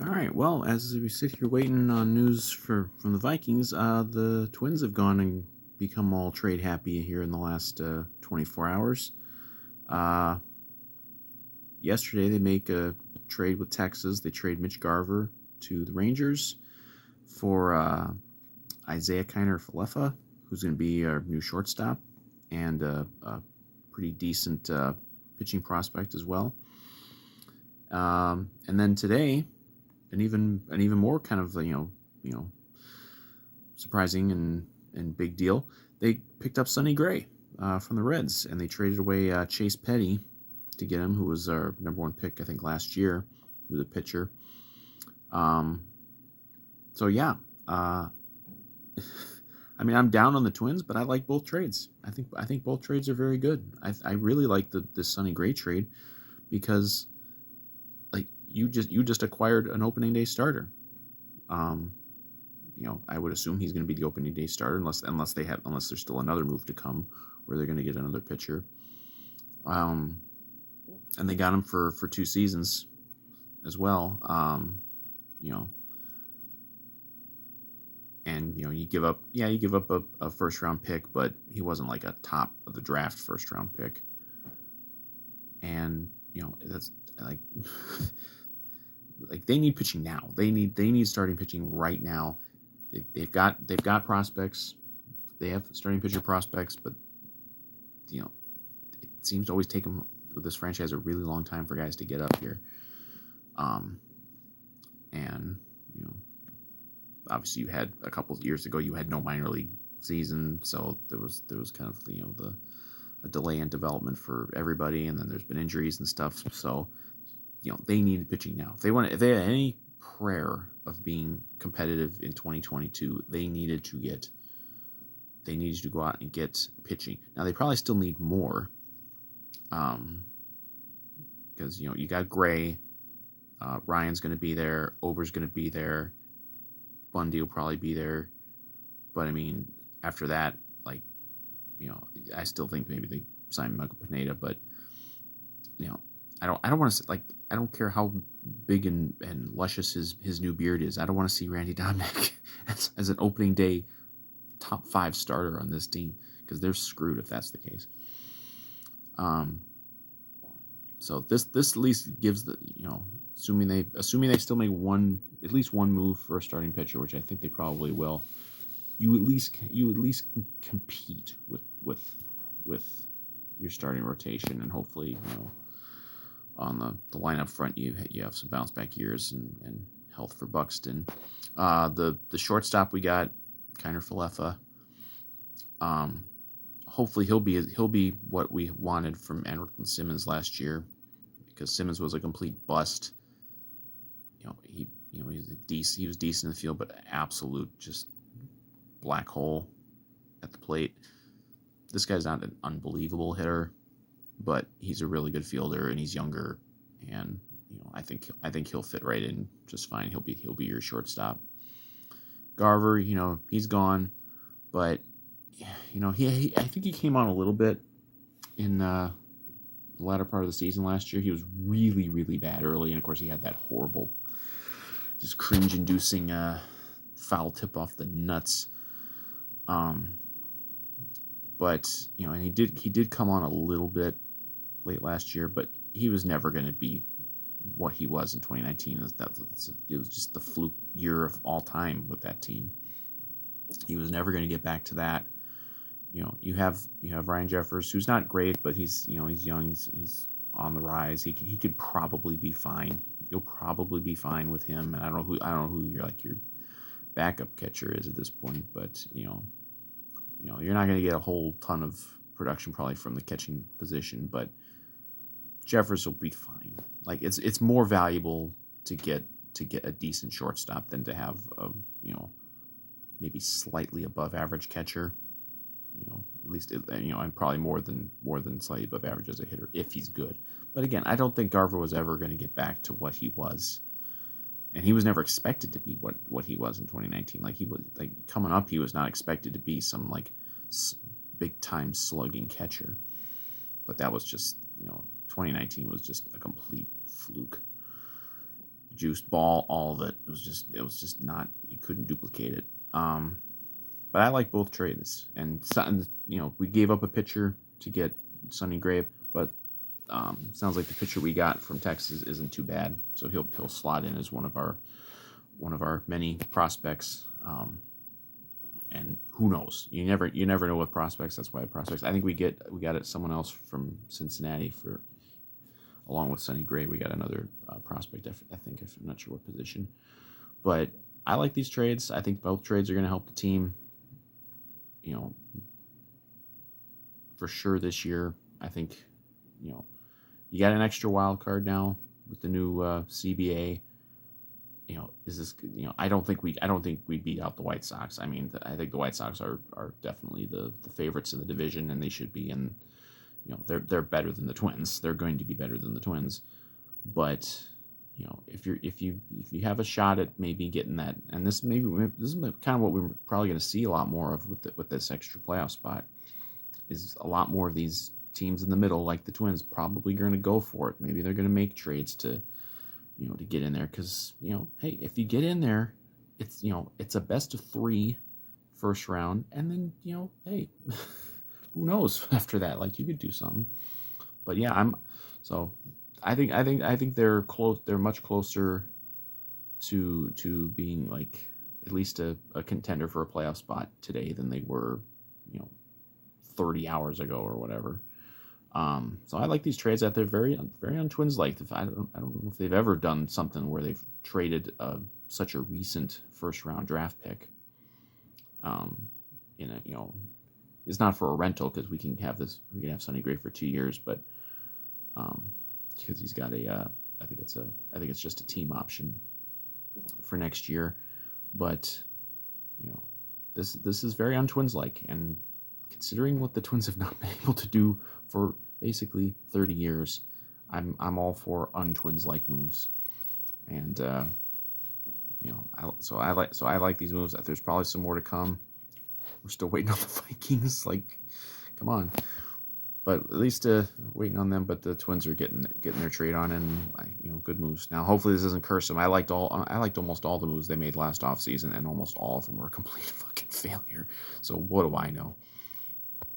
All right. Well, as we sit here waiting on news from the Vikings, the Twins have gone and become all trade happy here in the last 24 hours. Uh, Yesterday, they make a trade with Texas. They trade Mitch Garver to the Rangers for Isaiah Kiner-Falefa, who's going to be our new shortstop and a pretty decent pitching prospect as well. And then today, an even more kind of surprising and big deal. They picked up Sonny Gray from the Reds, and they traded away Chase Petty to get him, who was our number one pick I think last year, who was a pitcher. So yeah, I mean I'm down on the Twins, but I like both trades. I think both trades are very good. I really like the Sonny Gray trade because like you just acquired an opening day starter. I would assume he's going to be the opening day starter unless there's still another move to come where they're going to get another pitcher. And they got him for 2 seasons as well. And you give up a first round pick, but he wasn't like a top of the draft first round pick. And that's like like they need pitching now. They need starting pitching right now. They've got prospects. They have starting pitcher prospects, but it seems to always take them with this franchise a really long time for guys to get up here. And obviously you had a couple of years ago you had no minor league season, so there was kind of a delay in development for everybody, and then there's been injuries and stuff. So they need pitching now. If they had any prayer of being competitive in 2022, they needed to go out and get pitching. Now they probably still need more, because you got Gray, Ryan's going to be there, Ober's going to be there, Bundy will probably be there, but I mean after that, I still think maybe they sign Michael Pineda, but I don't want to I don't care how big and luscious his new beard is. I don't want to see Randy Dominic as an opening day top 5 starter on this team, because they're screwed if that's the case. So this at least gives the assuming they still make at least one move for a starting pitcher, which I think they probably will. You at least can compete with your starting rotation, and hopefully on the lineup front you have some bounce back years and health for Buxton. The shortstop we got, Kiner-Falefa. Hopefully he'll be what we wanted from Andrelton Simmons last year, because Simmons was a complete bust. He was decent in the field, but absolute just black hole at the plate. This guy's not an unbelievable hitter, but he's a really good fielder, and he's younger, and I think he'll fit right in just fine. He'll be your shortstop. Garver, he's gone, but I think he came on a little bit in the latter part of the season last year. He was really, really bad early, and of course he had that horrible, just cringe-inducing foul tip off the nuts. But and he did come on a little bit late last year, but he was never going to be what he was in 2019. It was just the fluke year of all time with that team. He was never going to get back to that. You have Ryan Jeffers, who's not great, but he's he's young, he's on the rise. He could probably be fine. You'll probably be fine with him. And I don't know who your backup catcher is at this point, but you're not going to get a whole ton of production probably from the catching position, but Jeffers will be fine. It's more valuable to get a decent shortstop than to have a maybe slightly above average catcher. At least and probably more than slightly above average as a hitter if he's good. But again, I don't think Garver was ever going to get back to what he was, and he was never expected to be what he was in 2019. He was coming up, he was not expected to be some big time slugging catcher. But that was just 2019 was just a complete fluke. juiced ball, all of it. It was just not, you couldn't duplicate it. But I like both trades, and we gave up a pitcher to get Sonny Gray, but sounds like the pitcher we got from Texas isn't too bad, so he'll slot in as one of our many prospects. And who knows? You never know with prospects. That's why prospects. I think we got it someone else from Cincinnati along with Sonny Gray. We got another prospect. I think I'm not sure what position, but I like these trades. I think both trades are going to help the team. For sure this year. I think you got an extra wild card now with the new CBA. Is this? I don't think we beat out the White Sox. I mean, I think the White Sox are definitely the favorites in the division, and they should be. And they're better than the Twins. They're going to be better than the Twins. But if you have a shot at maybe getting that, and this is kind of what we're probably going to see a lot more of with this extra playoff spot, is a lot more of these teams in the middle, like the Twins, probably going to go for it. Maybe they're going to make trades to get in there, because hey, if you get in there, it's a best of 3 first round, and then hey, who knows after that? Like, you could do something. But yeah, I think they're close. They're much closer to being like at least a contender for a playoff spot today than they were 30 hours ago or whatever. So I like these trades that they're very un-Twins like. I don't know if they've ever done something where they've traded such a recent first round draft pick. It's not for a rental, because we can have Sonny Gray for 2 years, but because he's got I think it's just a team option for next year. But this is very un-Twins like, and considering what the Twins have not been able to do for basically 30 years, I'm all for un-Twins like moves. And I like these moves. There's probably some more to come. We're still waiting on the Vikings. Like, come on. But at least waiting on them. But the Twins are getting their trade on, and good moves. Now, hopefully this doesn't curse them. I liked almost all the moves they made last offseason, and almost all of them were a complete fucking failure. So what do I know?